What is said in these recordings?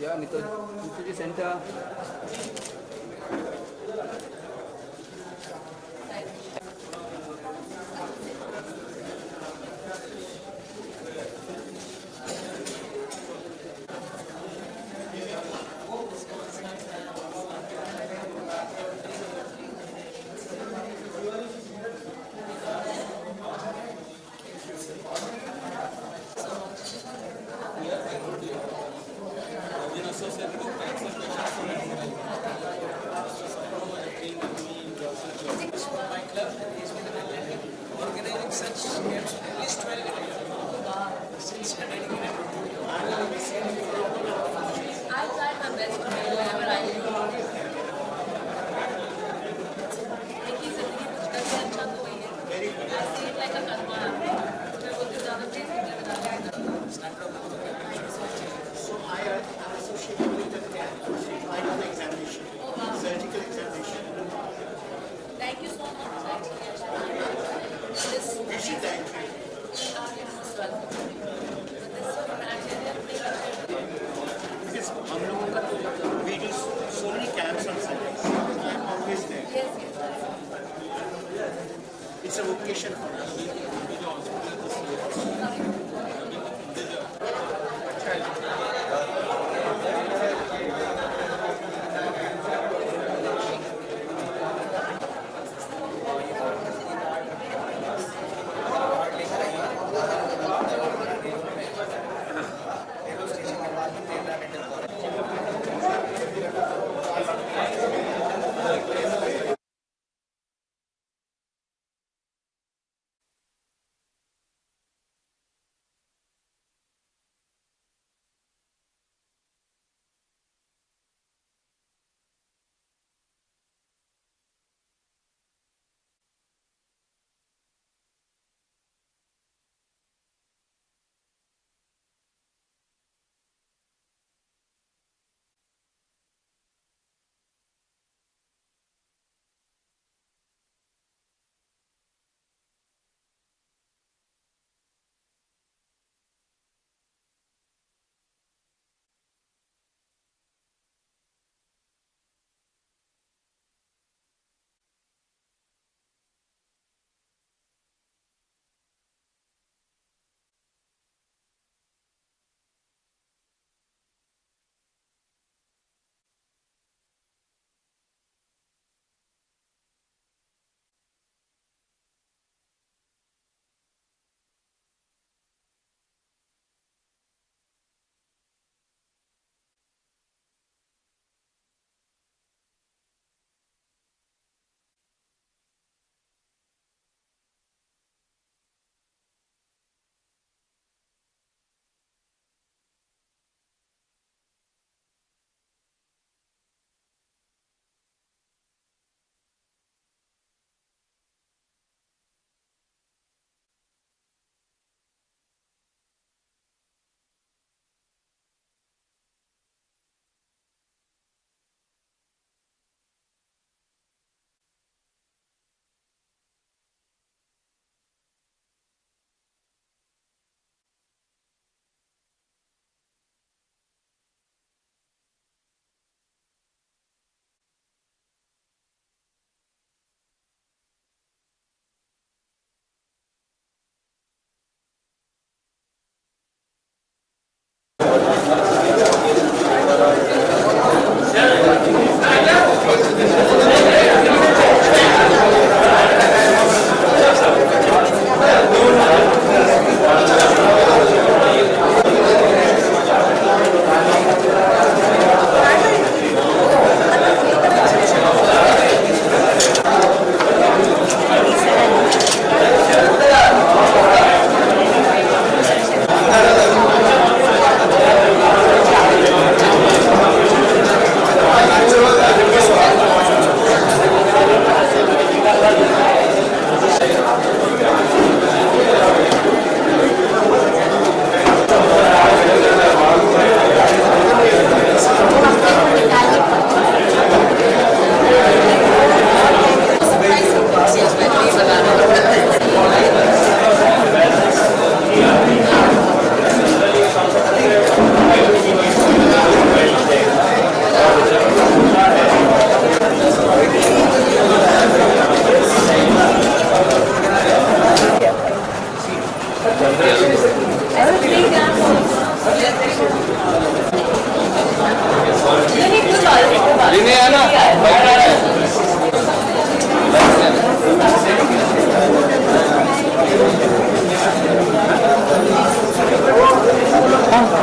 Yeah, Nitaji Center. Organizing such camps at least 12 years since I dedicated. I try my best to do whatever I can. देखिए जिंदगी कुछ करके अच्छा तो वही है. I see it like a karma. मैं बोलती हूँ ज़्यादा प्लीज मुझे बता देना. So I am associated with the camp. I do the examination, surgical examination. Thank you so much. Actually, this Patient dietary. most welcome. But this criteria Because हम लोगों का तो we do so many camps on Sundays. I am always there. yes. It's a vocation for us.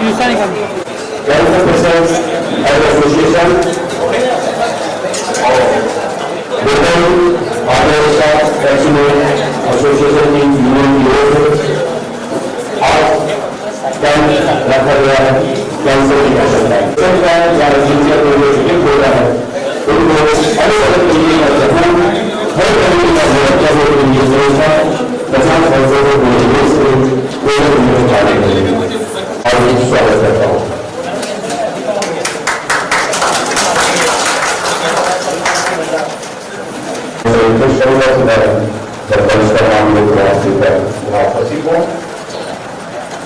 Cancer Patients Association और Global Anorexia Vaccination Association की union की ओर से आज camp रखा गया है कैंसर की कैंसर का जिनका प्रोजेक्ट हो रहा है उनको अलग अलग तरीके का सपोर्ट हर तरीके का सुरक्षा के लिए सुरक्षा 50 वर्षों को बोलने से कोई नहीं जाने देंगे और स्वागत करता हूँ।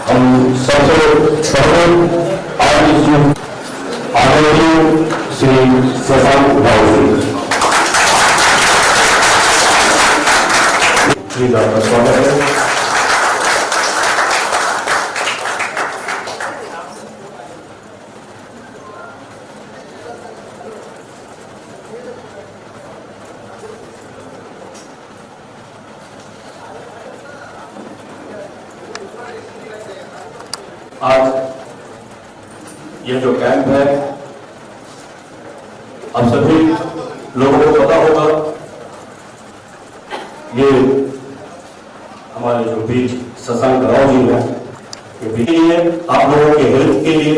हम सबसे पहले आज आदरणीय श्री शशांक भाऊ जी आपका स्वागत है। आज ये जो कैंप है आप सभी लोगों को पता होगा ये हमारे जो बीच शशांक राव जी हैं ये भी लिए आप लोगों के हेल्थ के लिए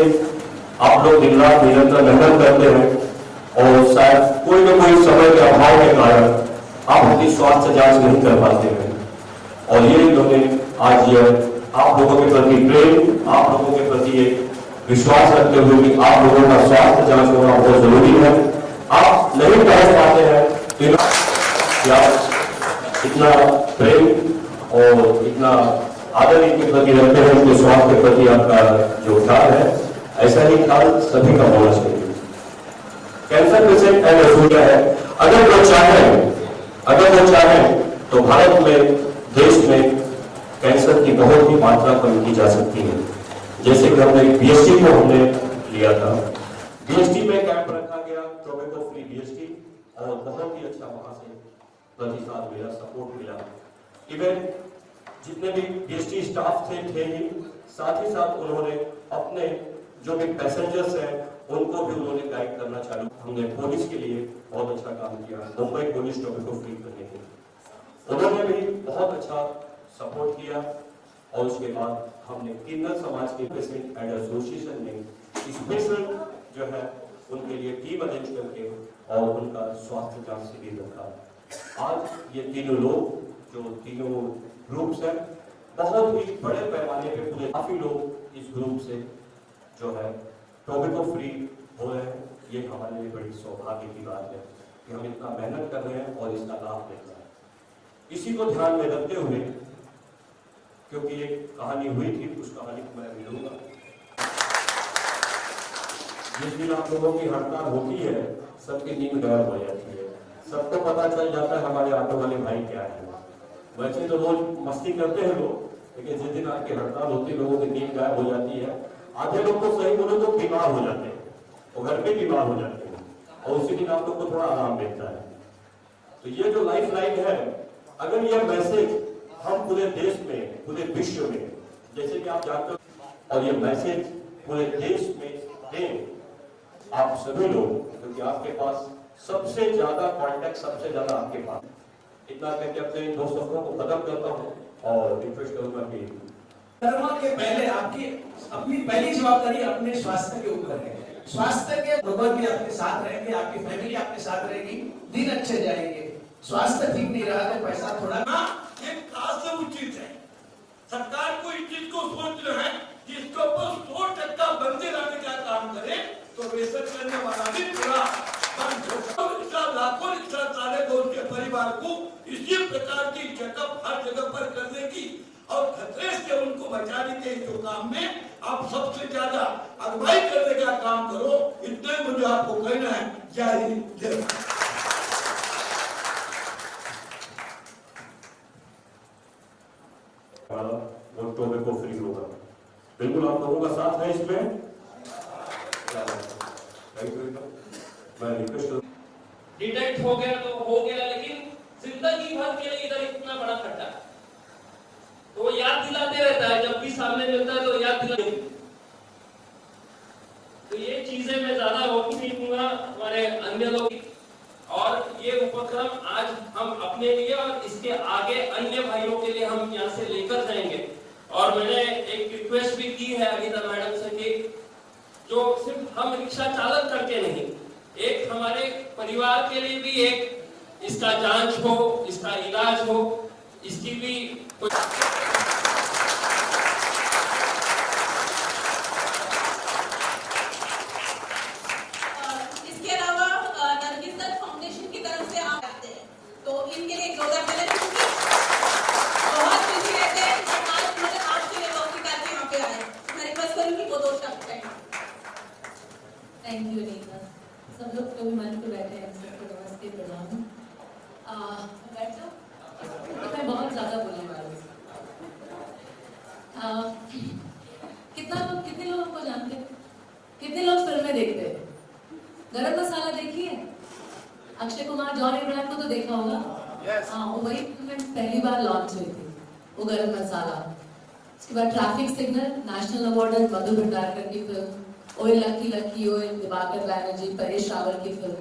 आप लोग दिन रात निरंतर मेहनत करते हैं और शायद कोई न कोई समय के अभाव के कारण आप अपनी स्वास्थ्य जांच नहीं कर पाते हैं और ये इन्होंने आज ये आप लोगों के प्रति प्रेम आप लोगों के प्रति एक विश्वास रखते हुए कि आप लोगों का स्वास्थ्य जांच होना बहुत जरूरी है। आप नहीं पहुंच पाते हैं तो इतना प्रेम और इतना आदर इनके प्रति रखते हैं उनके स्वास्थ्य के प्रति आपका जो ख्याल है ऐसा ही ख्याल सभी का होना चाहिए। कैंसर पेशेंट एंड एसोसिएशन है अगर वो चाहे तो भारत में देश में कैंसर की बहुत ही मात्रा कम की जा सकती है। जैसे कि हमने बीएसटी को हमने लिया था, बीएसटी में कैंप रखा गया टोबैको फ्री बीएसटी और बहुत ही अच्छा वहां से प्रतिसाद मिला, सपोर्ट मिला। इवन जितने भी बीएसटी स्टाफ थे ही साथ ही साथ उन्होंने अपने जो भी पैसेंजर्स हैं उनको भी उन्होंने गाइड करना चालू। हमने पुलिस के लिए बहुत अच्छा काम किया, मुंबई पुलिस टोबैको फ्री करने के लिए उन्होंने भी बहुत अच्छा सपोर्ट किया और उसके बाद हमने किन्नर समाज के पेशेंट एंड एसोसिएशन ने स्पेशल जो है उनके लिए टीम अरेंज करके और उनका स्वास्थ्य जांच शिविर रखा। आज ये तीनों लोग जो तीनों ग्रुप्स हैं बहुत ही बड़े पैमाने पे पूरे काफी लोग इस ग्रुप से जो है टोबैको फ्री हो रहे हैं। ये हमारे लिए बड़ी सौभाग्य की बात है कि हम इतना मेहनत कर रहे हैं और इसका लाभ ले रहे हैं। इसी को ध्यान में रखते हुए क्योंकि एक कहानी हुई थी उस कहानी को मैं मिलूंगा। जिस दिन आप लोगों की हड़ताल होती है सबकी नींद गायब हो जाती है, सबको पता चल जाता है हमारे ऑटो वाले भाई क्या है। वैसे तो रोज मस्ती करते हैं लोग, लेकिन जिस दिन आपकी हड़ताल होती है लोगों की नींद गायब हो जाती है। आधे लोग तो सही बोले तो बीमार हो जाते हैं, वो घर पे बीमार हो जाते हैं और उसी दिन आप लोग को थोड़ा आराम मिलता है। तो ये जो लाइफ लाइन है, अगर ये मैसेज हम पूरे देश में पूरे विश्व में जैसे कि आप जानते हो और ये मैसेज पूरे देश में दें आप सभी लोग, क्योंकि आपके पास सबसे ज्यादा कांटेक्ट सबसे ज्यादा आपके पास। इतना कहते अपने दो शब्दों को खत्म करता हूँ और रिक्वेस्ट करूंगा कि कर्मा के पहले आपकी अपनी पहली जवाबदारी अपने स्वास्थ्य के ऊपर है। स्वास्थ्य के भगवान भी आपके साथ रहेंगे, आपकी फैमिली आपके साथ रहेगी, दिन अच्छे जाएंगे। स्वास्थ्य ठीक नहीं रहा तो पैसा थोड़ा ये खासा उचित है। सरकार को इस चीज को सोचना है कि इसके ऊपर 100% बंदी लाने का काम करे तो बेसर करने वाला भी पूरा बंद हो। लाखों रिक्शा चालक और उनके परिवार को इसी प्रकार की चेकअप हर जगह पर करने की और खतरे से उनको बचाने के जो काम में आप सबसे ज्यादा अगुवाई करने का काम करो। इतने मुझे आपको कहना है। जय हिंद जय भारत। टोबैको फ्री होगा, बिल्कुल आप लोगों का साथ है इसमें। मैं रिक्वेस्ट डिटेक्ट हो गया तो हो गया, लेकिन जिंदगी भर के लिए इधर इतना बड़ा खड्डा तो वो याद दिलाते रहता है, जब भी सामने मिलता है तो याद दिलाते। ये चीजें मैं ज्यादा रोक नहीं दूंगा हमारे अन्य लोग, और ये उपक्रम आज हम अपने लिए और इसके आगे अन्य भाइयों के लिए हम यहाँ से लेकर जाएंगे। और मैंने एक रिक्वेस्ट भी की है अनीता मैडम से कि जो सिर्फ हम रिक्शा चालक करके नहीं, एक हमारे परिवार के लिए भी एक इसका जांच हो, इसका इलाज हो, इसकी भी कुछ तो इनके लिए जोरदार तालियां क्योंकि बहुत बिजी रहते हैं, आज मतलब आपके लिए वक्त निकाल के यहाँ पे आए। मैं रिक्वेस्ट करूंगी वो 2 शब्द कहें। Thank you Anita. सब लोग तो भी मंच पे बैठे हैं, सबको नमस्ते प्रणाम। बैठ जाओ, तो मैं बहुत ज्यादा बोलने वाली हूँ। कितने लोग हमको जानते हैं? कितने लोग फिल्में देखते हैं? गरम मसाला देखी है? अक्षय कुमार जॉन इब्राहिम को तो देखा होगा। हाँ, वो वही फिल्म पहली बार लॉन्च हुई थी, वो गरम मसाला। उसके बाद ट्रैफिक सिग्नल नेशनल अवार्ड मधु भंडारकर की फिल्म, ओए लकी लकी ओए दिवाकर बैनर्जी परेश रावल की फिल्म,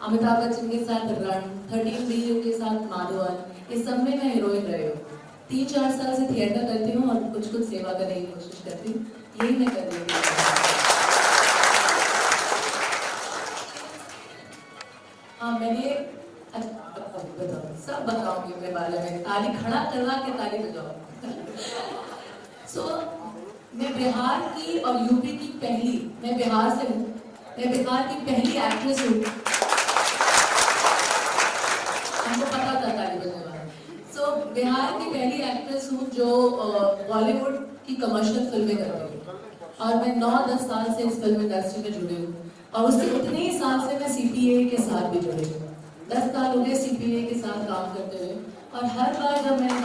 अमिताभ बच्चन के साथ रण, 13 बीयू के साथ माधवन, इस सब में मैं हीरोइन रही हूँ। 3-4 साल से थिएटर करती हूँ और कुछ सेवा करने की कोशिश करती हूँ, यही मैं कर रही हूँ। हाँ, मैंने बताओ, सब बताऊंगी अपने बारे में, ताली खड़ा करवा के ताली बजाओ। मैं बिहार की और यूपी की पहली, मैं बिहार से हूँ, मैं बिहार की पहली एक्ट्रेस हूँ, हमको पता था ताली बजाने वाला। बिहार की पहली एक्ट्रेस हूँ जो बॉलीवुड की कमर्शियल फिल्में कर रही हूँ, और मैं 9-10 साल से इस फिल्म इंडस्ट्री में जुड़ी हूँ, और उससे उतने ही साल से मैं सीपीए के साथ भी जुड़ी हूँ। 10 साल हो गए सीपीए के साथ काम करते हुए, और हर बार जब मैंने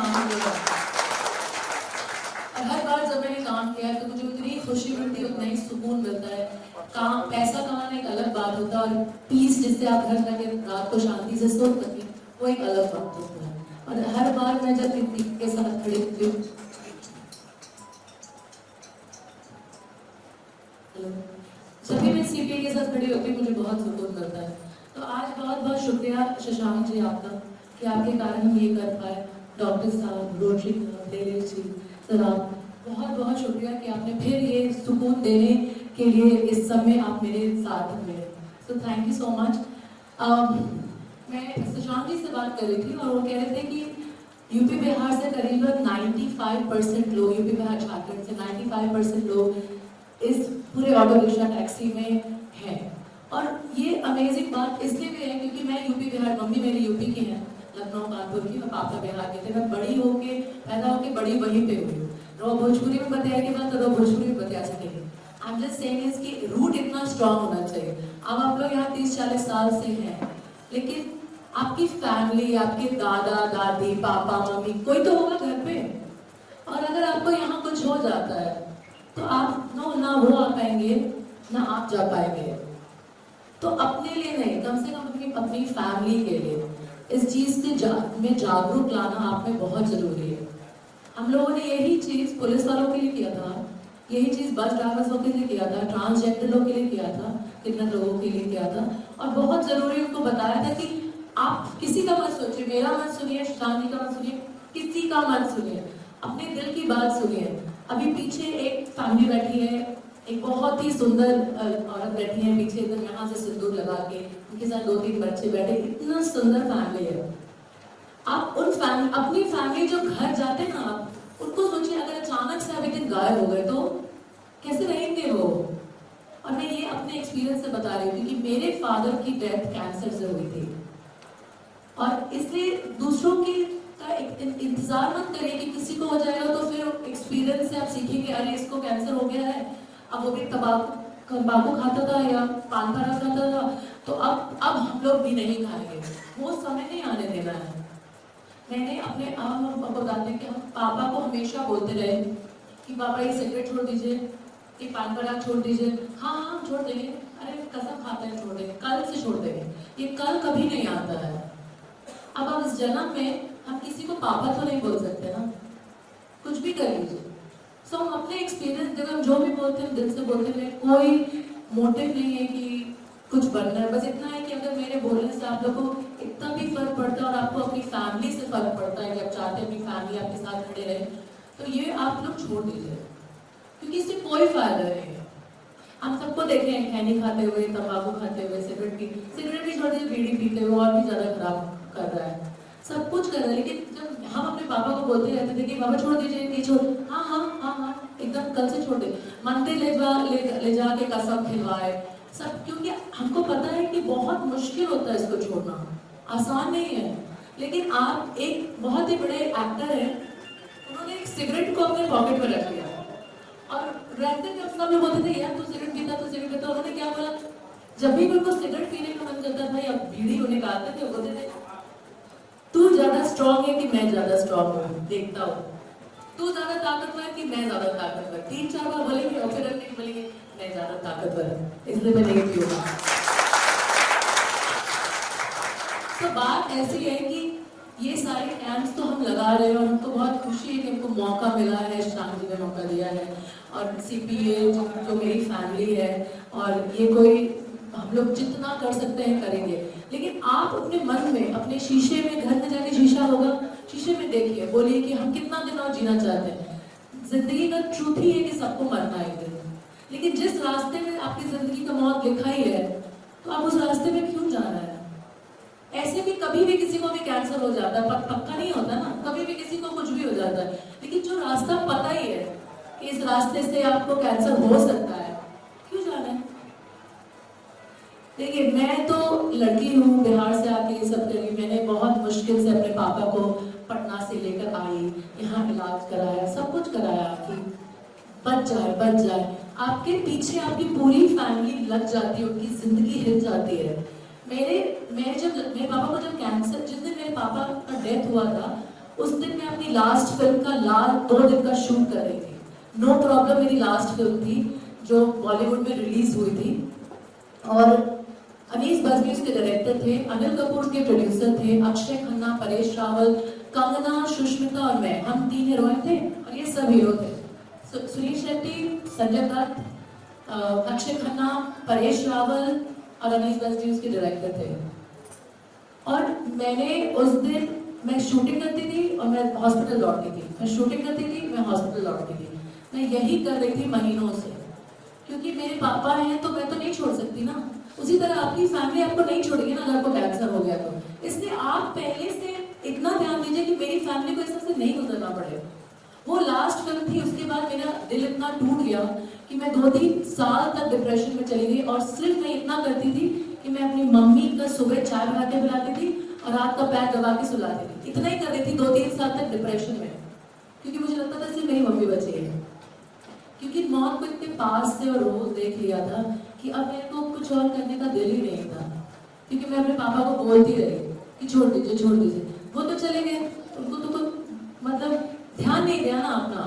काम किया तो मुझे उतनी खुशी मिलती है, उतना ही सुकून मिलता है। पैसा कमाना एक अलग बात होता है, और पीस जिससे आप घर जाके रात को शांति से सो सकें, वो एक अलग बात होता है। और हर बार मैं जब के साथ खड़ी होती हूँ, जब भी मैं सीपीए के साथ खड़ी होती हूँ मुझे बहुत सुकून मिलता है। तो आज बहुत शुक्रिया शशांक जी आपका कि आपके कारण हम ये कर पाए। डॉक्टर साहब, रोटरी साहब, दिलीप जी सर, आप बहुत शुक्रिया कि आपने फिर ये सुकून देने के लिए इस समय आप मेरे साथ मिले। So thank you so much. मैं शशांक जी से बात कर रही थी और वो कह रहे थे कि यूपी बिहार से करीबन 95% लोग, यूपी बिहार झारखंड से 95% लोग इस पूरे ऑटो रिक्शा टैक्सी में है। और ये अमेजिंग बात इसलिए भी है क्योंकि मैं यूपी बिहार, मम्मी मेरी यूपी की है, लखनऊ कानपुर की, और पापा बिहार के थे। मैं बड़ी होके पैदा होके बड़ी वहीं पे हुई हूँ। रो भोजपुरी में बताया के बाद तो रो भोजपुरी में बता सकेंगे। I am just saying is कि रूट इतना स्ट्रांग होना चाहिए। अब आप लोग यहाँ 30-40 साल से हैं, लेकिन आपकी फैमिली, आपके दादा दादी, पापा मम्मी, कोई तो होगा घर पे। और अगर आपको यहाँ कुछ हो जाता है तो आप ना वो आ पाएंगे ना आप जा पाएंगे। तो अपने लिए नहीं, कम से कम अपनी फैमिली के लिए इस चीज में जागरूक लाना आप में बहुत जरूरी है। हम लोगों ने यही चीज पुलिस वालों के लिए किया था, यही चीज बस ड्राइवर्स के लिए किया था, ट्रांसजेंडर लोगों के लिए किया था, कितने लोगों के लिए किया था। और बहुत जरूरी उनको बताया था कि आप किसी का मत सोचिए, मेरा मत सुनिए, शशांक जी का मत सुनिए, किसी का मत सुनिए, अपने दिल की बात सुनिए। अभी पीछे एक फैमिली बैठी है, एक बहुत ही सुंदर औरत बैठी है पीछे, एकदम यहाँ से सिंदूर लगा के, उनके साथ 2-3 बच्चे बैठे, इतना सुंदर फैमिली है। आप उन अपनी फैमिली जो घर जाते हैं ना, आप उनको सोचिए, अगर अचानक से आप एक दिन गायब हो गए तो कैसे रहेंगे वो। और मैं ये अपने एक्सपीरियंस से बता रही हूँ क्योंकि मेरे फादर की डेथ कैंसर से हुई थी, और इसलिए दूसरों की इंतजार मत करिए कि किसी को हो जाएगा तो फिर एक्सपीरियंस से आप सीखेंगे, अरे इसको कैंसर हो गया है, अब वो भी तंबाकू खाता था या पान पराग खाता था, तो अब हम लोग भी नहीं खाएंगे। वो समय नहीं आने देना है। मैंने अपने आप बताते हैं कि हम पापा को हमेशा बोलते रहे कि पापा ये सिगरेट छोड़ दीजिए, ये पान पराग छोड़ दीजिए। हाँ हम छोड़ देंगे, अरे कसम खाते हैं छोड़ देंगे, कल से छोड़ देंगे। ये कल कभी नहीं आता है। अब इस जन्म में हम किसी को पापा तो नहीं बोल सकते ना, कुछ भी कर लीजिए। सो हम अपने एक्सपीरियंस, जब हम जो भी बोलते हैं दिल से बोलते हैं, कोई मोटिव नहीं है कि कुछ बनना है, बस इतना है कि अगर मेरे बोलने से आप लोगों को इतना भी फर्क पड़ता है और आपको अपनी फैमिली से फर्क पड़ता है कि आप चाहते हैं अपनी फैमिली आपके साथ खड़े रहे, तो ये आप लोग छोड़ दीजिए, क्योंकि इससे कोई फायदा नहीं है। हम सबको देखे हैं खैनी खाते हुए, तंबाकू खाते हुए, सिगरेट भी छोड़ दीजिए, बीड़ी पीते हुए और भी ज्यादा खराब कर रहा है, सब कुछ कर रहा है। लेकिन जब हम अपने पापा को बोलते रहते थे कि पापा छोड़ दीजिए, ये छोड़, हाँ हाँ हाँ हाँ एकदम कल से छोड़ दे, मंदिर ले जाके कसम खिलवाए सब, क्योंकि हमको पता है कि बहुत मुश्किल होता है इसको छोड़ना, आसान नहीं है। लेकिन आप एक बहुत ही बड़े एक्टर हैं, उन्होंने एक सिगरेट को अपने पॉकेट में रख लिया और रहते थे, सब लोग बोलते थे यार तू सिगरेट पीता, उन्होंने क्या बोला, जब भी उनको सिगरेट पीने का मन करता था या बीड़ी होने का आता थे, बोलते थे तू ज्यादा स्ट्रॉन्ग है कि मैं ज्यादा स्ट्रॉन्ग हूँ, देखता हूँ, तू ज्यादा ताकतवर है कि मैं ज्यादा ताकतवर, 3-4 बार बोलेंगे और फिर अगले बोलेंगे मैं ज्यादा ताकतवर है, इसलिए मैं नहीं पीऊंगा। तो बात ऐसी है कि ये सारे कैंप्स तो हम लगा रहे हैं और हमको बहुत खुशी है कि हमको मौका मिला है, शांति ने मौका दिया है, और CPA जो मेरी फैमिली है, और ये कोई हम लोग जितना कर सकते हैं करेंगे। लेकिन आप अपने मन में, अपने शीशे में, घर में जाके शीशा होगा, शीशे में देखिए, बोलिए कि हम कितना दिन और जीना चाहते हैं। जिंदगी का ट्रूथ ही है कि सबको मरना है एक दिन, लेकिन जिस रास्ते में आपकी जिंदगी का मौत लिखा ही है, तो आप उस रास्ते में क्यों जाना है? ऐसे भी कभी भी किसी को भी कैंसर हो जाता है, पक्का नहीं होता ना, कभी भी किसी को कुछ भी हो जाता है, लेकिन जो रास्ता पता ही है कि इस रास्ते से आपको कैंसर हो सकता है, क्यों जाना है? देखिए, मैं तो लड़की हूँ, बिहार से आके ये सब करी, मैंने बहुत मुश्किल से अपने पापा को पटना से लेकर आई, यहाँ इलाज कराया, सब कुछ कराया कि बच जाए। आपके पीछे आपकी पूरी फैमिली लग जाती है, उनकी जिंदगी हिल जाती है। मेरे पापा को जब कैंसर, जिस दिन मेरे पापा का डेथ हुआ था, उस दिन मैं अपनी लास्ट फिल्म का 2 दिन का शूट कर रही थी। नो प्रॉब्लम मेरी लास्ट फिल्म थी जो बॉलीवुड में रिलीज हुई थी, और अनीस बज़मी उसके डायरेक्टर थे, अनिल कपूर के प्रोड्यूसर थे, अक्षय खन्ना, परेश रावल, कंगना, सुष्मिता और मैं, हम 3 हीरोइन थे और ये सब हीरो थे। सुनील शेट्टी, संजय दत्त, अक्षय खन्ना, परेश रावल और अनीस बज़मी उसके डायरेक्टर थे। और मैंने उस दिन, मैं शूटिंग करती थी और मैं हॉस्पिटल लौटती थी, मैं शूटिंग करती थी, मैं हॉस्पिटल लौटती थी, मैं यही कर रही थी महीनों से, क्योंकि मेरे पापा हैं तो मैं तो नहीं छोड़ सकती ना। उसी तरह आपकी फैमिली आपको नहीं छोड़ेगी ना अगर आपको कैंसर हो गया तो। इसलिए आप पहले से इतना ध्यान दीजिए कि मेरी फैमिली को इससे नहीं गुजरना पड़े। वो लास्ट फिल्म थी, उसके बाद मेरा दिल इतना टूट गया कि मैं 2-3 साल तक डिप्रेशन में चली गई, और सिर्फ मैं इतना करती थी कि मैं अपनी मम्मी का सुबह चाय बना के पिलाती थी और रात का पैर दबा के सुलाती थी। इतना ही कर रही थी 2-3 साल तक डिप्रेशन में, क्योंकि मुझे लगता था सिर्फ मेरी मम्मी बची है, क्योंकि मौत को इतने पास से और रोज देख लिया था कि अब मेरे को कुछ और करने का दिल ही नहीं था, क्योंकि मैं अपने पापा को बोलती रही कि छोड़ दीजिए। वो तो चले गए, उनको तो मतलब ध्यान नहीं दिया ना अपना।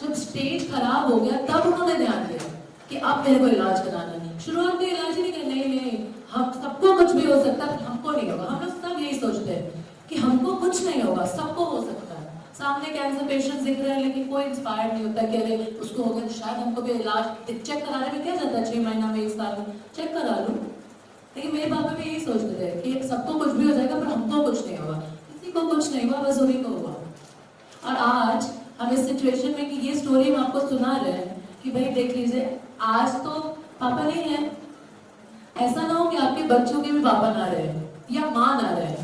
जब स्टेज खराब हो गया तब उन्होंने ध्यान दिया कि अब मेरे को इलाज कराना है। शुरुआत में इलाज ही नहीं करना, नहीं हम सबको कुछ भी हो सकता है, हमको नहीं होगा। हम लोग सब यही सोचते हैं कि हमको कुछ नहीं होगा, सबको हो सकता है। सामने कैंसर पेशेंट दिख रहे हैं लेकिन कोई इंस्पायर्ड नहीं होता कि अरे उसको हो गया तो शायद हमको भी इलाज चेक कराने में क्या जाता है, 6 महीना में 1 साल में चेक करा लूं। लेकिन मेरे पापा भी यही सोचते थे कि सबको कुछ भी हो जाएगा पर हमको कुछ नहीं होगा, किसी को कुछ नहीं हुआ, बस उन्हीं को हुआ। और आज हम इस सिचुएशन में कि ये स्टोरी हम आपको सुना रहे हैं कि भाई देख लीजिए, आज तो पापा नहीं है, ऐसा ना हो कि आपके बच्चों के भी पापा ना रहे या माँ ना रहे।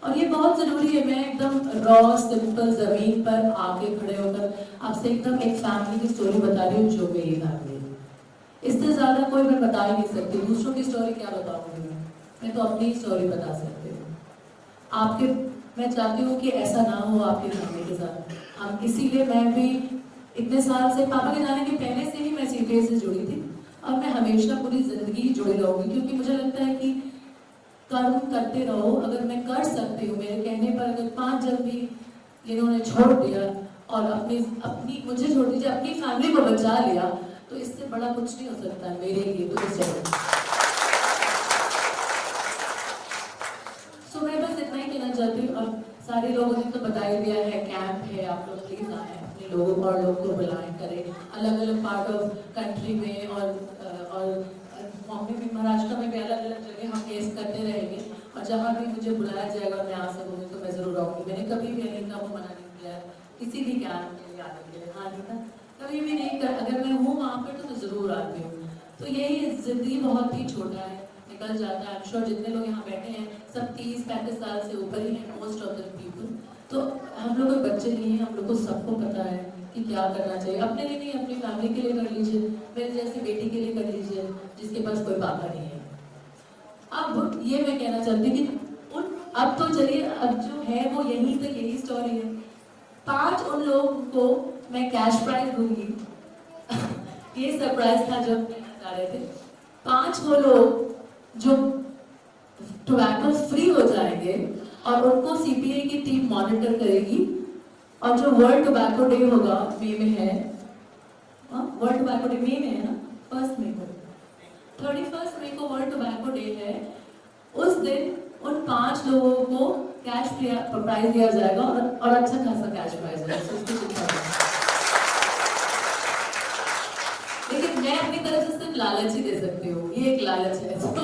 और ये बहुत जरूरी है। मैं एकदम रॉ सिंपल जमीन पर आके खड़े होकर आपसे एकदम एक फैमिली की स्टोरी बता रही हूँ जो मेरी फैमिली है। इससे ज्यादा कोई मैं बता ही नहीं सकती। दूसरों की स्टोरी क्या बताऊंगी मैं तो अपनी स्टोरी बता सकती हूँ। आपके, मैं चाहती हूँ कि ऐसा ना हो आपकी फैमिली के साथ। हम इसीलिए मैं भी इतने साल से, पापा के जाने के पहले से ही मैं CPA से जुड़ी थी और मैं हमेशा पूरी जिंदगी जुड़ी रहूंगी, क्योंकि मुझे लगता है कि कर्म करते रहो। अगर मैं कर सकती हूँ, मेरे कहने पर अगर 5 जन भी इन्होंने छोड़ दिया और अपनी मुझे छोड़ दीजिए, अपनी फैमिली को बचा लिया, तो इससे बड़ा कुछ नहीं हो सकता मेरे लिए। तो इससे मैं बस इतना ही कहना चाहती हूँ। और सारे लोगों ने तो बता ही दिया है, कैंप है, आप लोग प्लीज आए। अपने लोगों और लोगों को बुलाएं करें अलग अलग पार्ट ऑफ कंट्री में और बॉम्बे में महाराष्ट्र में भी अलग अलग जगह हम केस करते रहेंगे और जहाँ भी मुझे बुलाया जाएगा मैं आ सकूँगी तो मैं जरूर आऊँगी। मैंने कभी भी अनीता को मना नहीं किया किसी भी ज्ञान के लिए आने के लिए। हाँ अनीता कभी भी नहीं कर, अगर मैं हूँ वहाँ पर तो जरूर आती हूँ। तो यही जिंदगी बहुत ही छोटा है, निकल जाता है। आई एम श्योर जितने लोग यहाँ बैठे हैं सब 30-35 साल से ऊपर ही हैं मोस्ट ऑफ द पीपल। तो हम लोग कोई बच्चे नहीं हैं, हम लोग को सबको पता है कि क्या करना चाहिए। अपने लिए नहीं अपनी फैमिली के लिए कर लीजिए, मेरे जैसी बेटी के लिए कर लीजिए जिसके पास कोई पापा नहीं है। अब ये मैं कहना चाहती हूँ कि अब तो चलिए अब जो है वो यहीं तक यही स्टोरी है। 5 उन लोगों को मैं कैश प्राइज दूंगी ये सरप्राइज था जब जा रहे थे। 5 वो लोग जो टोबैको फ्री हो जाएंगे और उनको सीपीआई की टीम मॉनिटर करेगी। और जो वर्ल्ड टोबैको डे होगा मई में है, वर्ल्ड टोबैको डे मई में है ना, 1 मई को 31 मई को वर्ल्ड टोबैको डे है। उस दिन उन 5 लोगों को कैश प्राइज दिया जाएगा और अच्छा खासा कैश प्राइज है। लेकिन मैं अपनी तरफ से सिर्फ लालच ही दे सकती हूँ, ये एक लालच है। तो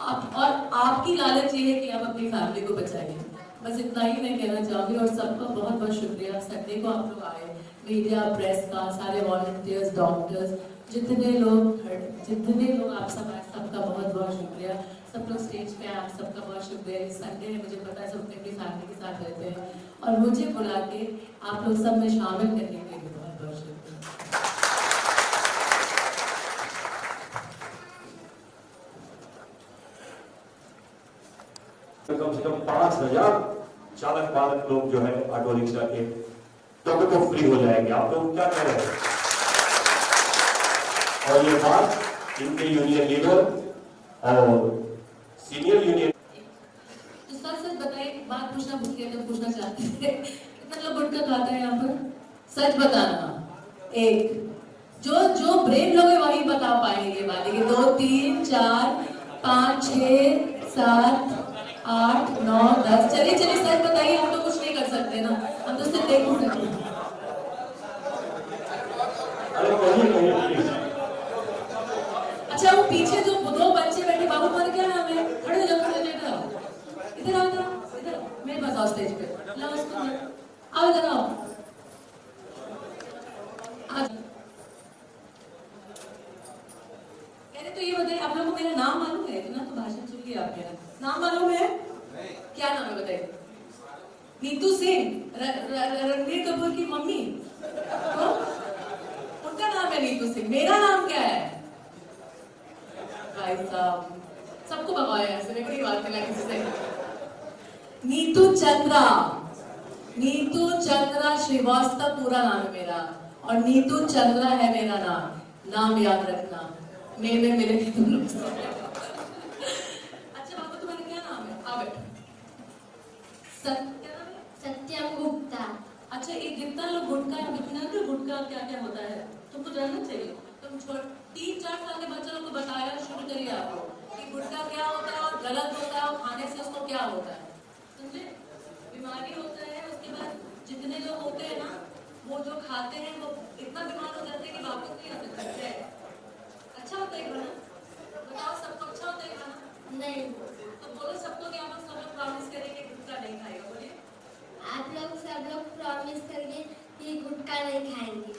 और आपकी लालच ये है कि आप अपनी फैमिली को बचाइए। बस इतना ही मैं कहना चाहूँगी और सबका बहुत बहुत शुक्रिया। संडे को आप लोग आए, मीडिया, प्रेस का, सारे वॉलंटियर्स, डॉक्टर्स, जितने लोग आप सब आए, सबका बहुत बहुत शुक्रिया। सब लोग स्टेज पे आए, आप सबका बहुत शुक्रिया। इस संडे में मुझे पता है सब अपनी फैमिली के साथ रहते हैं और मुझे बुला के आप लोग सब में शामिल करने के लिए बहुत बहुत शुक्रिया। कम से कम 5000 चालक पालक लोग जो है ऑटो रिक्शा के टोबैको फ्री हो जाएंगे। आप लोग क्या कह रहे हैं? और ये बात इनके यूनियन लीडर और सीनियर यूनियन तो सच बताइए, बात पूछना भूल गए तो पूछना चाहते थे कितना लोग गुटखा खाता है यहाँ पर? सच बताना। एक जो ब्रेव लोग है वही बता पाएंगे ये बात कि 2 3 4 5 6 7 8 9 10। चलिए सच बताइए, हम तो कुछ नहीं कर सकते ना, हम तो सिर्फ देख सकते हैं। अच्छा वो पीछे जो 2 बच्चे बैठे, बाबू तुम्हारा क्या नाम है? खड़े हो जाओ, इधर आओ, इधर आओ, मेरे पास आओ स्टेज पे, लाओ इसको, आओ इधर आओ। तो ये बताइए आप लोगों को मेरा नाम मालूम है? इतना तो भाषण सुन लिया आपने, नाम मालूम है? क्या नाम है बताइए? नीतू सिंह, रणबीर कपूर की मम्मी, तो उनका नाम है नीतू सिंह। मेरा नाम क्या है? भाई साहब सबको भगाया ऐसे में, कोई बात नहीं किसी से। नीतू चंद्रा श्रीवास्तव पूरा नाम है मेरा, और नीतू चंद्रा है मेरा नाम याद रखना। मेरे अच्छा बाबा तुम्हारा क्या नाम है? आ बैठो। सत्यम गुप्ता। अच्छा एक कितना लोग गुटखा गुटखा क्या क्या होता है तुमको जानना चाहिए। तुम 3-4 साल के बच्चों को बताया शुरू करिए आपको कि गुटखा क्या होता है और गलत होता है और खाने से उसको क्या होता है, समझे? बीमारी होता है। उसके बाद जितने लोग होते हैं ना वो जो खाते हैं वो इतना बीमार हो जाते हैं कि वापस नहीं आ सकते। अच्छा होता है खाना? बताओ सबको अच्छा होता है खाना? नहीं। तो बोलो सबको कि आप सब लोग प्रॉमिस करेंगे गुटखा नहीं खाएगा। बोलिए आप लोग सब लोग प्रॉमिस करिए कि गुटखा नहीं खाएंगे।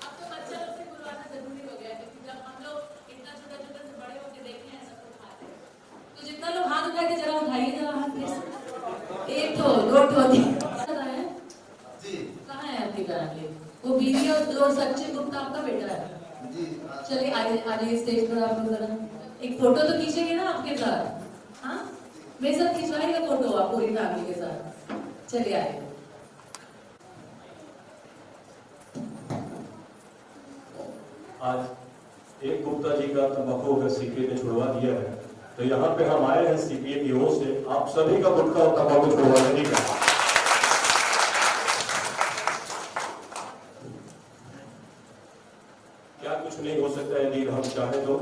अब तो बच्चा लोग से बुलवाना जरूरी हो गया क्योंकि जब हम लोग इतना छोटा से बड़े होके देखे हैं सबको खाते हैं। तो जितना लोग हाथ उठा के जरा उठाइए जरा हाथ प्लीज। 1 ठो 2 ठो जी कहाँ है आपकी फैमिली? वो बीवी और सचिन गुप्ता आपका बेटा है जी। चलिए आइए स्टेज पर आप लोग जरा एक फोटो तो खींचेंगे ना आपके साथ। हाँ मेरे साथ खिंचवाइएगा फोटो आप पूरी फैमिली के साथ। चलिए आइए। आज एक गुप्ता जी का तंबाकू अगर सीपीए ने छुड़वा दिया है तो यहाँ पे हम आए हैं सीपीए की ओर से आप सभी का गुटखा और तंबाकू छुड़वा देने का। क्या कुछ नहीं हो सकता है यदि हम चाहे तो?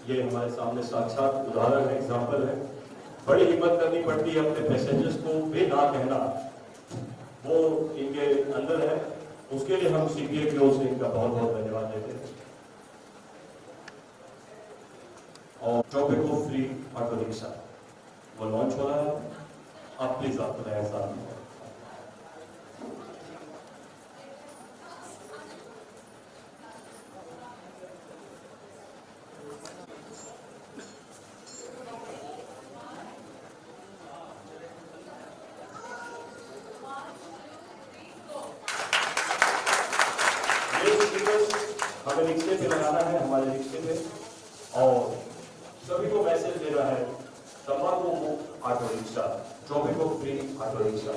ये हमारे सामने साक्षात उदाहरण है, एग्जाम्पल है। बड़ी हिम्मत करनी पड़ती है अपने पैसेंजर्स को भी ना कहना वो इनके अंदर है, उसके लिए हम सीपीए की ओर से इनका बहुत बहुत धन्यवाद देते हैं। और ट्रॉपिको फ्री ऑटो रिक्शा वो लॉन्च हो रहा है, आप प्लीज आपको नया साल हमें रिक्शे पे लगाना है, हमारे रिक्शे पे, और सभी को मैसेज देना है, तंबाकू मुक्त auto rickshaw, tobacco free auto rickshaw.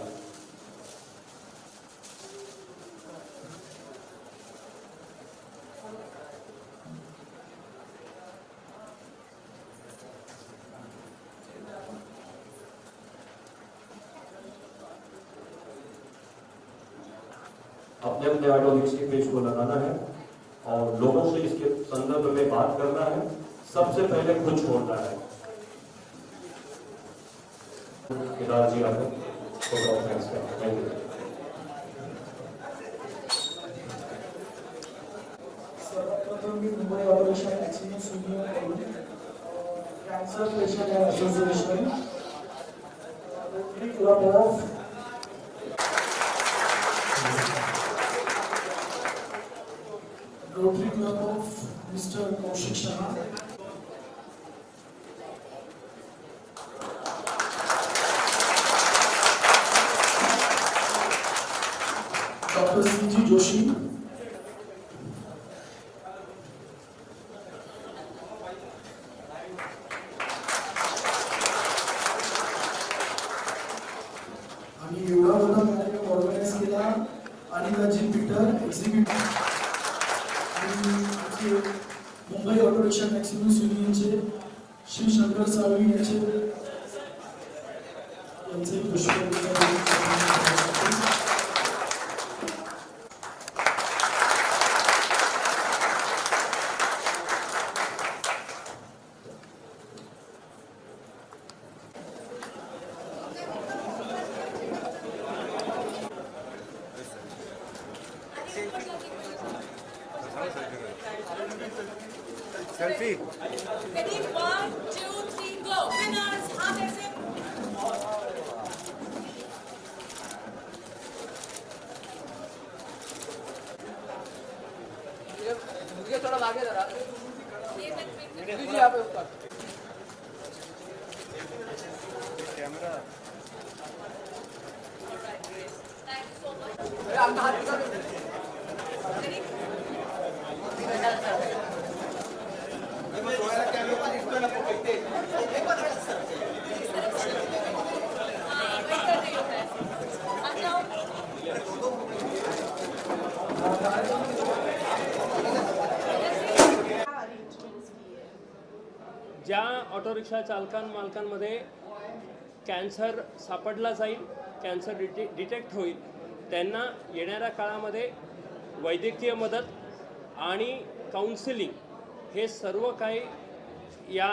अपने अपने ऑटो रिक्शे पे इसको लगाना है और लोगों से इसके संदर्भ में बात करना है, सबसे पहले खुद छोड़ना है। केदार जी आते थैंक यू। सर्वप्रथम मी Mumbai auto rickshaw accident union cancer patient association club of Rotary Club of Mr. Kaushik Shah, Dr. C.G. Joshi, आणि एवढा मोठा कार्यक्रम ऑर्गनाइज केला अनिताजी Peter executive Mumbai auto rickshaw taximen's युनियनचे शिवशंकर साळवी यांचे Selfie. Ready? 1, 2, 3, go. Winners, हाथ ऐसे. मुझे थोड़ा आगे जरा. दीजिए आप ऊपर. Camera. Thank you so much. अरे आपका हाथ निकालो. Ready? ज्या ऑटो रिक्षा मालकांमध्ये कॅन्सर सापडला जाईल, कॅन्सर डिटेक्ट होईल, त्यांना येणाऱ्या काळामध्ये वैद्यकीय मदत आणि काउन्सिलिंग हे सर्व काही या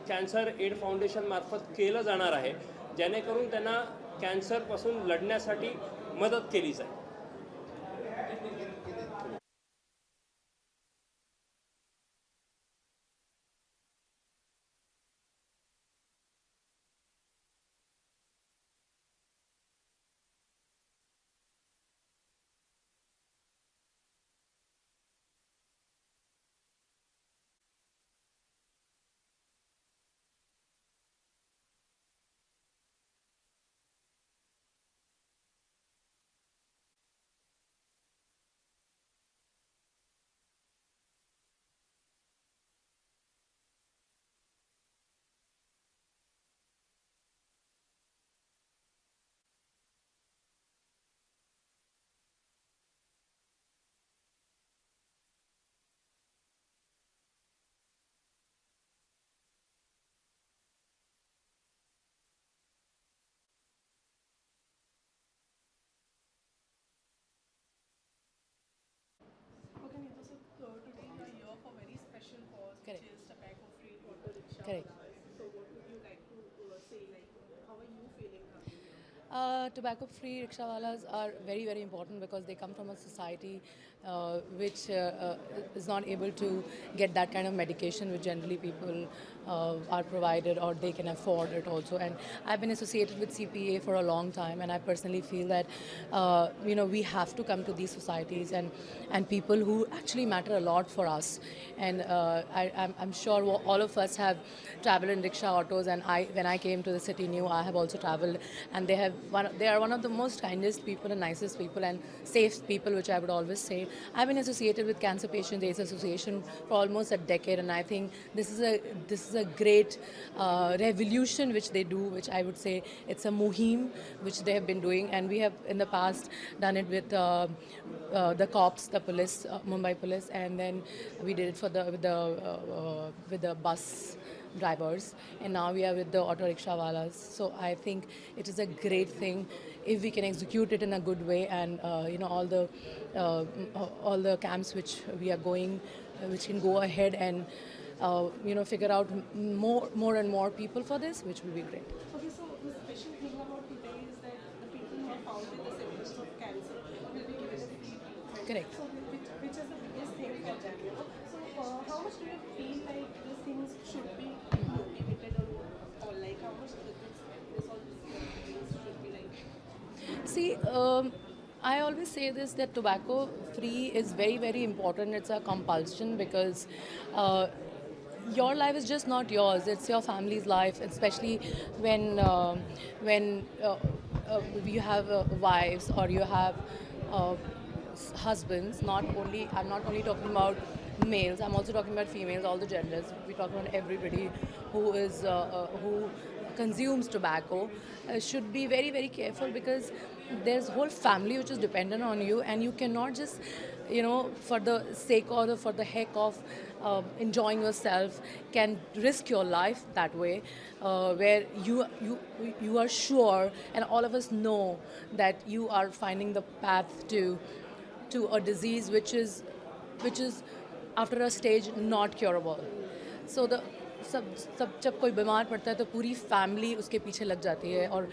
कॅन्सर एड फाउंडेशन मार्फत केलं जाणार आहे, जेणेकरून त्यांना कॅन्सरपासून लढण्यासाठी मदत केली जाईल. Tobacco-free rickshawalas are very, very important because they come from a society which is not able to get that kind of medication which generally people are provided or they can afford it also. And I've been associated with CPA for a long time, and I personally feel that we have to come to these societies and people who actually matter a lot for us. And I'm sure all of us have traveled in rickshaw autos, and when I came to the city new, I have also traveled, and they are one of the most kindest people and nicest people and safe people, which I would always say. I've been associated with Cancer Patients AIDS Association for almost a decade, and I think this is a great revolution which they do, which I would say it's a muhim which they have been doing, and we have in the past done it with the cops, the police, Mumbai police, and then we did it with the bus drivers, and now we are with the auto rickshaw walas. So I think it is a great thing if we can execute it in a good way, and all the camps which we are going, which can go ahead and figure out more and more people for this, which will be great. Okay, so the special thing about today is that the people who are found with the symptoms of cancer will be given a free treatment. Correct. So which is the biggest thing for them, So how much do you feel like these things should be motivated or like how much this all things should be like? See, I always say this, that tobacco free is very, very important. It's a compulsion because your life is just not yours. It's your family's life, especially when you have wives or you have husbands. I'm not only talking about males. I'm also talking about females, all the genders. We talk about everybody who is who consumes tobacco should be very, very careful, because there's a whole family which is dependent on you, and you cannot just for the sake or for the heck of enjoying yourself can risk your life that way, where you are sure, and all of us know that you are finding the path to a disease which is after a stage not curable. So जब कोई बीमार पड़ता है तो पूरी family उसके पीछे लग जाती है और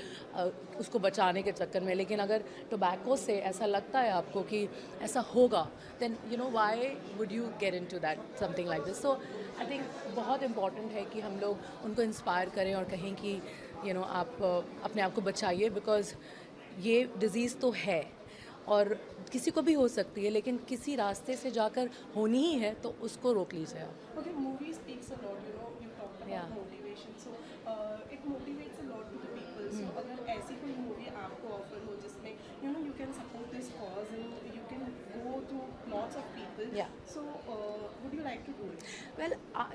उसको बचाने के चक्कर में. लेकिन अगर टोबैको से ऐसा लगता है आपको कि ऐसा होगा, then why would you get into that something like this? So I think बहुत इम्पॉर्टेंट है कि हम लोग उनको इंस्पायर करें और कहें कि आप अपने आप को बचाइए, बिकॉज ये डिज़ीज़ तो है और किसी को भी हो सकती है, लेकिन किसी रास्ते से जाकर होनी ही है, तो उसको रोक लीजिए आप. Okay, movie speaks a lot, you talked about motivation, so it motivates a lot to the people. So अगर ऐसी कोई movie आपको offer हो जिसमें you can support this cause and you can go to lots of people. Yeah. So would you like to do it? Well,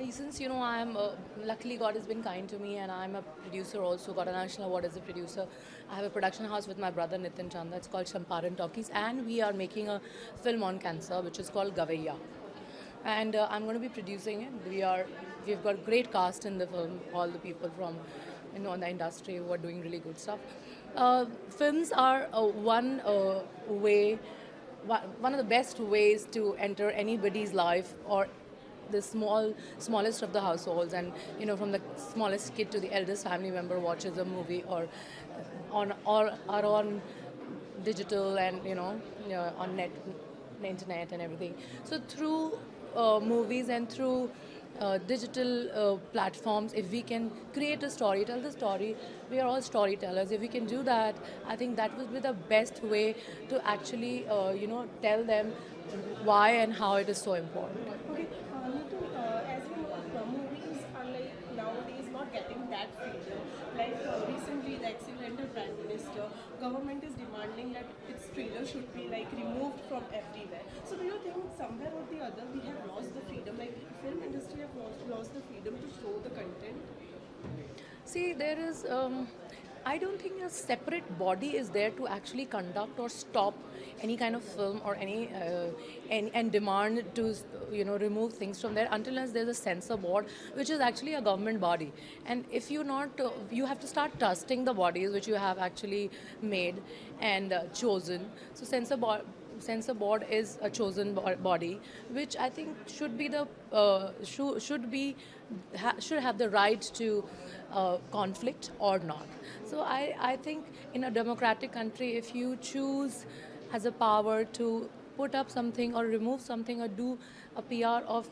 since I am luckily God has been kind to me, and I'm a producer also, got a national award as a producer. I have a production house with my brother Nitin Chanda. It's called Champaran Talkies, and we are making a film on cancer which is called Gavaiya. And I'm going to be producing it. We've got great cast in the film, all the people from in the industry who are doing really good stuff. Films are one of the best ways to enter anybody's life, or the smallest of the households, and from the smallest kid to the eldest family member watches a movie or on digital and on internet and everything. So through movies and through digital platforms, if we can create a story, tell the story, we are all storytellers. If we can do that, I think that will be the best way to actually tell them why and how it is so important. Okay, Nitin, as you know, movies are like nowadays not getting that freedom. Like recently, the accidental Prime Minister, government is demanding that its trailer should be like removed from everywhere. So do you think somewhere or the other we have lost the freedom? Like film industry have lost the freedom to show the content? See, there is. I don't think a separate body is there to actually conduct or stop any kind of film or any and demand to remove things from there until unless there's a censor board, which is actually a government body. And if you're not, you have to start trusting the bodies which you have actually made and chosen. So censor board is a chosen body, which I think should be the should have the right to conflict or not. So I think in a democratic country, if you choose has a power to put up something or remove something or do a PR of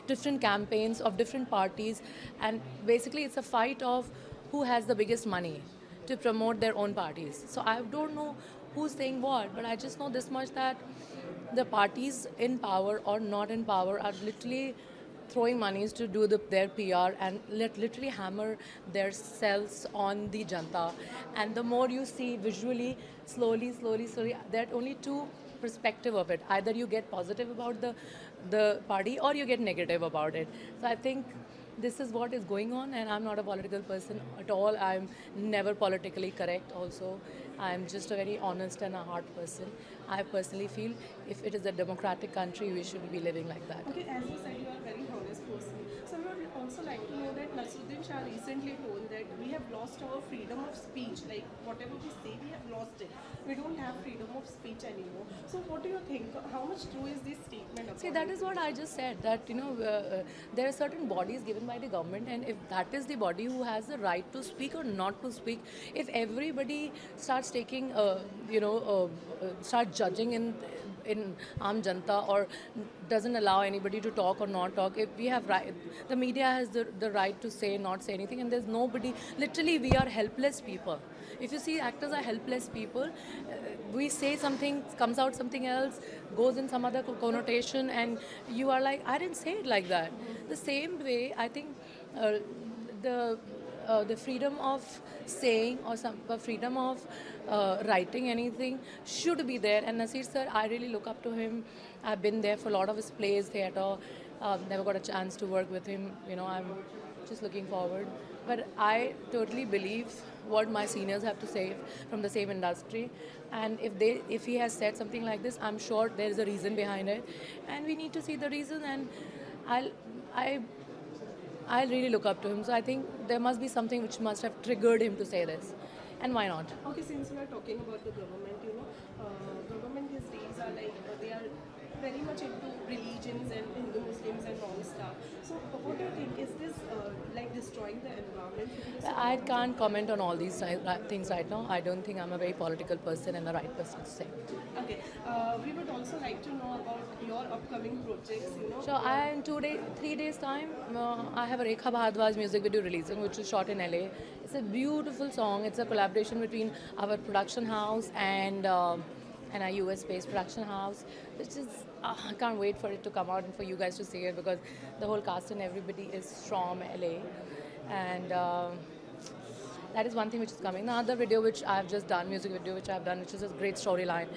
different campaigns of different parties, and basically it's a fight of who has the biggest money to promote their own parties. So I don't know who's saying what, but I just know this much, that the parties in power or not in power are literally throwing monies to do their PR and literally hammer their selves on the janta. And the more you see visually, slowly, there are only two perspective of it. Either you get positive about the party or you get negative about it. So I think this is what is going on, and I'm not a political person at all. I'm never politically correct also. I'm just a very honest and a hard person. I personally feel if it is a democratic country, we should be living like that. Okay, as you said, you are a very honest person. So I would also like to know that Naseeruddin Shah recently told that we have lost our freedom of speech. Like whatever we say, we have lost it. We don't have freedom of speech anymore. So what do you think? How much true is this statement? See, that is what I just said, that there are certain bodies given by the government, and if that is the body who has the right to speak or not to speak, if everybody starts taking, start judging in Aam Janta or doesn't allow anybody to talk or not talk, if we have right, the media has the right to say, not say anything, and there's nobody, literally we are helpless people. If you see, actors are helpless people. We say something, comes out something else, goes in some other connotation, and you are like, I didn't say it like that. The same way, I think the freedom of saying or some freedom of writing anything should be there. And Nasir sir, I really look up to him. I've been there for a lot of his plays, theatre. Never got a chance to work with him. I'm just looking forward. But I totally believe what my seniors have to say from the same industry, and if he has said something like this, I'm sure there is a reason behind it, and we need to see the reason. And I really look up to him, so I think there must be something which must have triggered him to say this, and why not? Okay, since we are talking about the government, government these days are like they are very much into religions and Hindu Muslims and all stuff. So what do you think, is this like destroying the environment? I can't comment on all these things right now. I don't think I'm a very political person and the right person to say. Okay, we would also like to know about your upcoming projects. So I in 3 days time, I have a Rekha Bhardwaj music video releasing, which is shot in LA. It's a beautiful song. It's a collaboration between our production house and a US-based production house, which is, I can't wait for it to come out and for you guys to see it, because the whole cast and everybody is from LA. And that is one thing which is coming. The other video which I've just done, music video which I've done, which is a great storyline,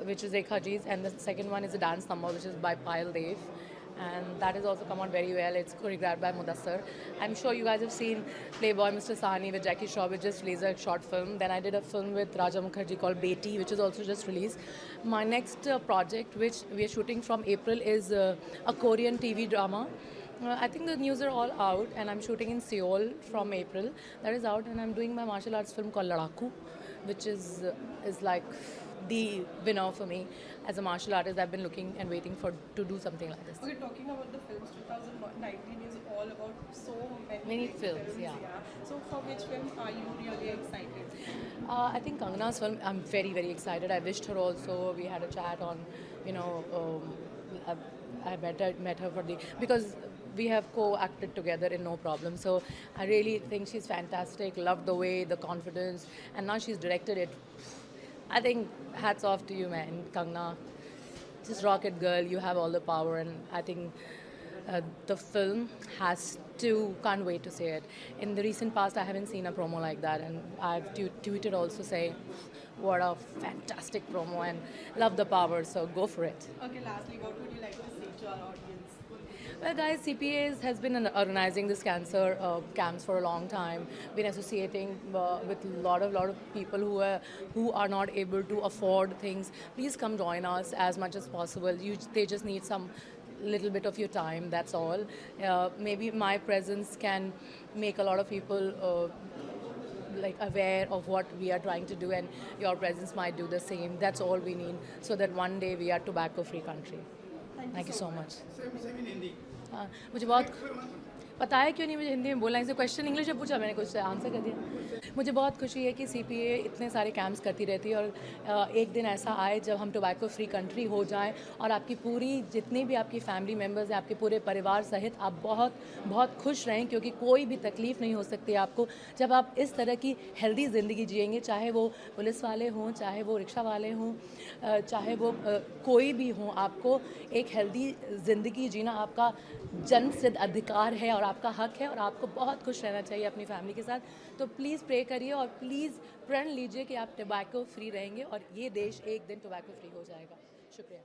which is Rekha Ji's, and the second one is a dance number, which is by Payal Dev. And that has also come out very well. It's choreographed by Mudassar. I'm sure you guys have seen Playboy Mr. Sahni with Jackie Shaw, which just released a short film. Then I did a film with Raja Mukherjee called Beti, which is also just released. My next project, which we are shooting from April, is a Korean TV drama. I think the news are all out, and I'm shooting in Seoul from April. That is out, and I'm doing my martial arts film called Ladaku, which is like the winner for me as a martial artist. I've been looking and waiting to do something like this. Okay, talking about the films, 2019 is all about so many films, yeah. So for which film are you really excited? I think Kangana's film, I'm very, very excited. I wished her also. We had a chat on, I met her because we have co-acted together in No Problem. So I really think she's fantastic. Loved the way, the confidence, and now she's directed it. I think hats off to you, man, Kangana. Just rocket girl, you have all the power, and I think the film can't wait to see it. In the recent past, I haven't seen a promo like that, and I've tweeted also saying, what a fantastic promo, and love the power, so go for it. Okay, lastly, what would you like to say to our audience? Well, guys, CPA has been organizing this cancer camps for a long time. Been associating with a lot of people who are not able to afford things. Please come join us as much as possible. They just need some little bit of your time. That's all. Maybe my presence can make a lot of people like aware of what we are trying to do, and your presence might do the same. That's all we need, so that one day we are tobacco free country. Thank you so much. Same in Hindi. मुझे बहुत पता है क्यों नहीं मुझे हिंदी में बोलना, इसे क्वेश्चन इंग्लिश में पूछा, मैंने कुछ आंसर कर दिया। मुझे बहुत खुशी है कि CPA इतने सारे कैंप्स करती रहती है, और एक दिन ऐसा आए जब हम टोबैको फ्री कंट्री हो जाएं और आपकी पूरी जितनी भी आपकी फैमिली मेम्बर्स हैं, आपके पूरे परिवार सहित आप बहुत बहुत खुश रहें, क्योंकि कोई भी तकलीफ़ नहीं हो सकती आपको जब आप इस तरह की हेल्दी ज़िंदगी जिएंगे, चाहे वो पुलिस वाले हों, चाहे वो रिक्शा वाले हों, चाहे वो कोई भी हों। आपको एक हेल्दी ज़िंदगी जीना आपका जन्मसिद्ध अधिकार है और आपका हक है, और आपको बहुत खुश रहना चाहिए अपनी फैमिली के साथ। तो प्लीज़ प्रे करिए और प्लीज़ प्रण लीजिए कि आप टोबैको फ्री रहेंगे और ये देश एक दिन टोबैको फ्री हो जाएगा। शुक्रिया।